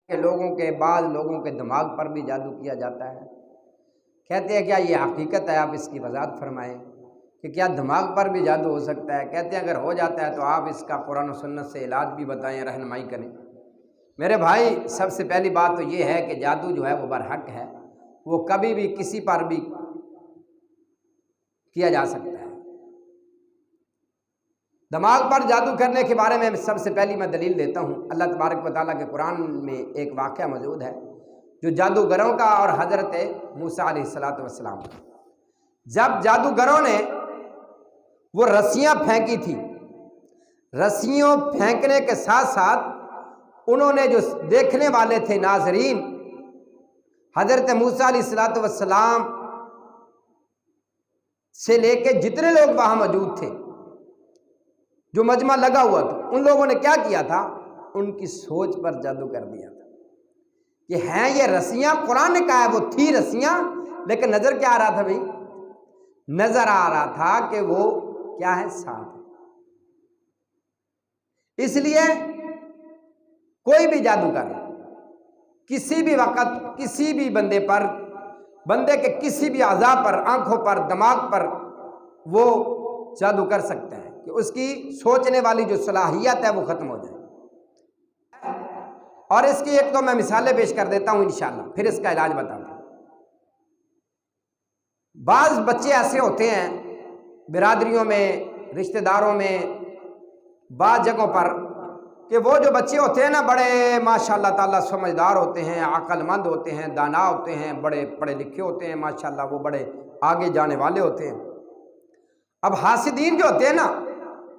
کہ بعض لوگوں کے دماغ پر بھی جادو کیا جاتا ہے۔ کہتے ہیں کیا یہ حقیقت ہے؟ آپ اس کی وضاحت فرمائیں کہ کیا دماغ پر بھی جادو ہو سکتا ہے؟ کہتے ہیں اگر ہو جاتا ہے تو آپ اس کا قرآن و سنت سے علاج بھی بتائیں، رہنمائی کریں۔ میرے بھائی، سب سے پہلی بات تو یہ ہے کہ جادو جو ہے وہ برحق ہے، وہ کبھی بھی کسی پر بھی کیا جا سکتا ہے۔ دماغ پر جادو کرنے کے بارے میں سب سے پہلی میں دلیل دیتا ہوں۔ اللہ تبارک و تعالیٰ کے قرآن میں ایک واقعہ موجود ہے جو جادوگروں کا اور حضرت موسیٰ علیہ السلام کا۔ جب جادوگروں نے وہ رسیاں پھینکی تھی، رسیوں پھینکنے کے ساتھ ساتھ انہوں نے جو دیکھنے والے تھے ناظرین، حضرت موسیٰ علیہ السلام سے لے کے جتنے لوگ وہاں موجود تھے، جو مجمع لگا ہوا تھا، ان لوگوں نے کیا کیا تھا؟ ان کی سوچ پر جادو کر دیا تھا کہ ہیں یہ رسیاں، قرآن نے کہا ہے وہ تھی رسیاں، لیکن نظر کیا آ رہا تھا بھائی؟ نظر آ رہا تھا کہ وہ کیا ہے؟ سانپ ہے۔ اس لیے کوئی بھی جادوگر کسی بھی وقت کسی بھی بندے پر، بندے کے کسی بھی اعضاء پر، آنکھوں پر، دماغ پر وہ جادو کر سکتا ہے کہ اس کی سوچنے والی جو صلاحیت ہے وہ ختم ہو جائے۔ اور اس کی ایک تو میں مثالیں پیش کر دیتا ہوں انشاءاللہ، پھر اس کا علاج بتاتا ہوں۔ بعض بچے ایسے ہوتے ہیں برادریوں میں، رشتہ داروں میں، بعض جگہوں پر، کہ وہ جو بچے ہوتے ہیں نا، بڑے ماشاءاللہ تعالیٰ سمجھدار ہوتے ہیں، عقل مند ہوتے ہیں، دانا ہوتے ہیں، بڑے پڑھے لکھے ہوتے ہیں، ماشاءاللہ وہ بڑے آگے جانے والے ہوتے ہیں۔ اب حاسدین جو ہوتے ہیں نا،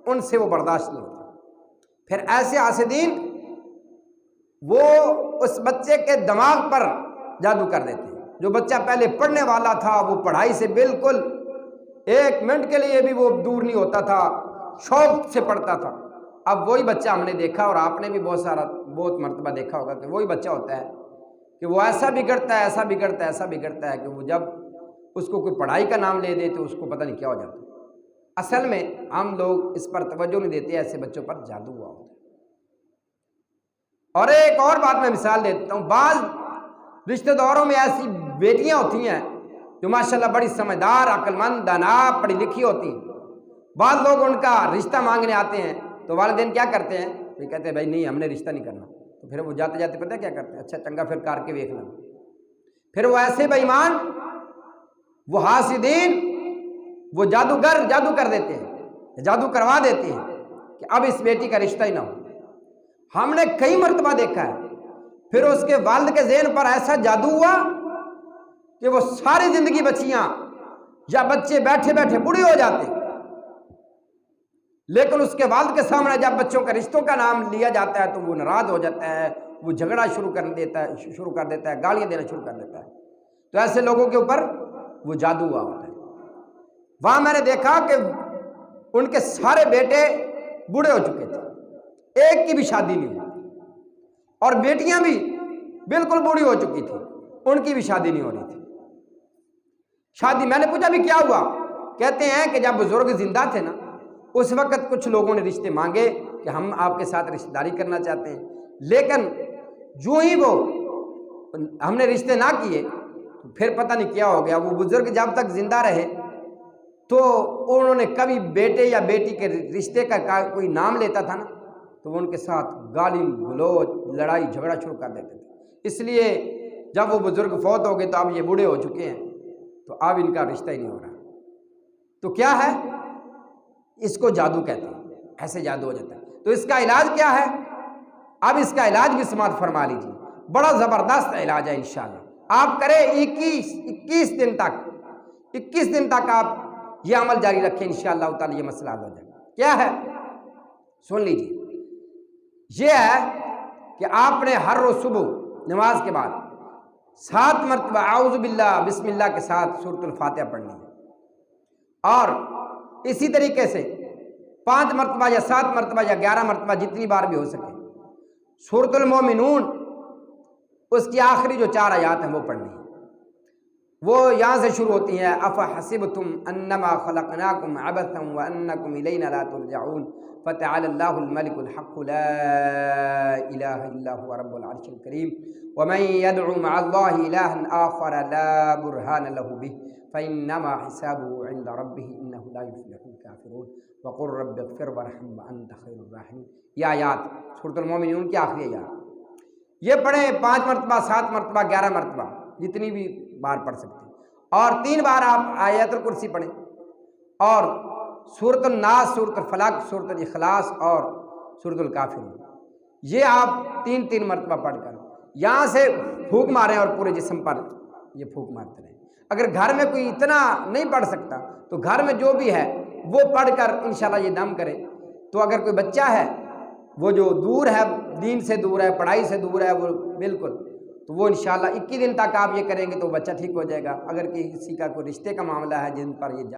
ان سے وہ برداشت نہیں ہوتا۔ پھر ایسے حاسدین وہ اس بچے کے دماغ پر جادو کر دیتے ہیں۔ جو بچہ پہلے پڑھنے والا تھا، وہ پڑھائی سے بالکل ایک منٹ کے لیے بھی وہ دور نہیں ہوتا تھا، شوق سے پڑھتا تھا۔ اب وہی بچہ ہم نے دیکھا، اور آپ نے بھی بہت مرتبہ دیکھا ہوگا کہ وہی بچہ ہوتا ہے کہ وہ ایسا بگڑتا ہے، ایسا بگڑتا ہے، ایسا بگڑتا ہے کہ وہ جب اس کو کوئی پڑھائی کا نام لے دے تو اس کو پتہ نہیں کیا ہو جاتا ہے۔ اصل میں ہم لوگ اس پر توجہ نہیں دیتے، ایسے بچوں پر جادو ہوا ہوتا ہے۔ اور ایک اور بات میں مثال دیتا ہوں، بعض رشتہ داروں میں ایسی بیٹیاں ہوتی ہیں جو ماشاءاللہ بڑی سمجھدار، عقل مند، دانا، پڑھی لکھی ہوتی ہیں۔ بعض لوگ ان کا رشتہ مانگنے آتے ہیں تو والدین کیا کرتے ہیں؟ وہ کہتے ہیں بھائی نہیں، ہم نے رشتہ نہیں کرنا۔ تو پھر وہ جاتے جاتے پتہ کیا کرتے ہیں؟ اچھا چنگا پھر کار کے دیکھ لینا۔ پھر وہ ایسے بے ایمان، وہ حاسدین، وہ جادوگر جادو کر دیتے ہیں، جادو کروا دیتے ہیں کہ اب اس بیٹی کا رشتہ ہی نہ ہو۔ ہم نے کئی مرتبہ دیکھا ہے، پھر اس کے والد کے ذہن پر ایسا جادو ہوا کہ وہ ساری زندگی بچیاں یا بچے بیٹھے بیٹھے بوڑھے ہو جاتے، لیکن اس کے والد کے سامنے جب بچوں کا رشتوں کا نام لیا جاتا ہے تو وہ ناراض ہو جاتا ہے، وہ جھگڑا شروع کر دیتا ہے، گالیاں دینا شروع کر دیتا ہے۔ تو ایسے لوگوں کے اوپر وہ جادو ہوا ہوتا ہے۔ وہاں میں نے دیکھا کہ ان کے سارے بیٹے بوڑھے ہو چکے تھے، ایک کی بھی شادی نہیں ہوئی، اور بیٹیاں بھی بالکل بوڑھی ہو چکی تھی، ان کی بھی شادی نہیں ہو رہی تھی۔ شادی، میں نے پوچھا بھی کیا ہوا؟ کہتے ہیں کہ جب بزرگ زندہ تھے نا، اس وقت کچھ لوگوں نے رشتے مانگے کہ ہم آپ کے ساتھ رشتہ داری کرنا چاہتے ہیں، لیکن جو ہی وہ ہم نے رشتے نہ کیے پھر پتہ نہیں کیا ہو گیا۔ وہ بزرگ جب تک زندہ رہے تو انہوں نے کبھی بیٹے یا بیٹی کے رشتے کا کوئی نام لیتا تھا نا تو وہ ان کے ساتھ گالی گلوچ، لڑائی جھگڑا شروع کر دیتے تھے۔ اس لیے جب وہ بزرگ فوت ہو گئے تو اب یہ بوڑھے ہو چکے ہیں تو اب ان کا رشتہ ہی نہیں ہو رہا۔ تو کیا ہے؟ اس کو جادو کہتے ہیں، ایسے جادو ہو جاتا ہے۔ تو اس کا علاج کیا ہے؟ اب اس کا علاج بھی سماعت فرما لیجیے، بڑا زبردست علاج ہے انشاءاللہ۔ آپ کریں 21 دن تک آپ یہ عمل جاری رکھیں، انشاءاللہ تعالی یہ مسئلہ حل ہو جائے گا۔ کیا ہے؟ سن لیجیے، یہ ہے کہ آپ نے ہر روز صبح نماز کے بعد 7 مرتبہ اعوذ باللہ بسم اللہ کے ساتھ سورۃ الفاتحہ پڑھنی ہے، اور اسی طریقے سے 5 مرتبہ یا 7 مرتبہ یا 11 مرتبہ جتنی بار بھی ہو سکے سورۃ المومنون، اس کی آخری جو 4 آیات ہیں وہ پڑھنی ہے۔ وہ یہاں سے شروع ہوتی ہیں افحسبتم انما خلقناکم عبثا وانکم الینا لا ترجعون فتعالى اللہ الملک الحق لا الہ الا هو رب العرش الکریم ومن يدعو مع الله الها آخر لا برهان له به فانما حسابه عند ربه انه لا يفلح الكافرون وقل رب اغفر وارحم وانت خیر الراحمین. یہ آیات سورۃ المومنون کی آخری آیات یہ پڑھیں 5 مرتبہ 7 مرتبہ 11 مرتبہ جتنی بھی بار پڑھ سکتے ہیں، اور 3 بار آپ آیت الکرسی پڑھیں اور سورۃ الناس، سورۃ الفلق، سورۃ الاخلاص اور سورۃ الکافرون، یہ آپ 3 مرتبہ پڑھ کر یہاں سے پھونک ماریں اور پورے جسم پر یہ پھونک مارتے رہیں. اگر گھر میں کوئی اتنا نہیں پڑھ سکتا تو گھر میں جو بھی ہے وہ پڑھ کر انشاءاللہ یہ دم کرے. تو اگر کوئی بچہ ہے وہ جو دور ہے، دین سے دور ہے، پڑھائی سے دور ہے، وہ بالکل، تو وہ انشاءاللہ 21 دن تک آپ یہ کریں گے تو بچہ ٹھیک ہو جائے گا. اگر کسی کا کوئی رشتے کا معاملہ ہے جن پر یہ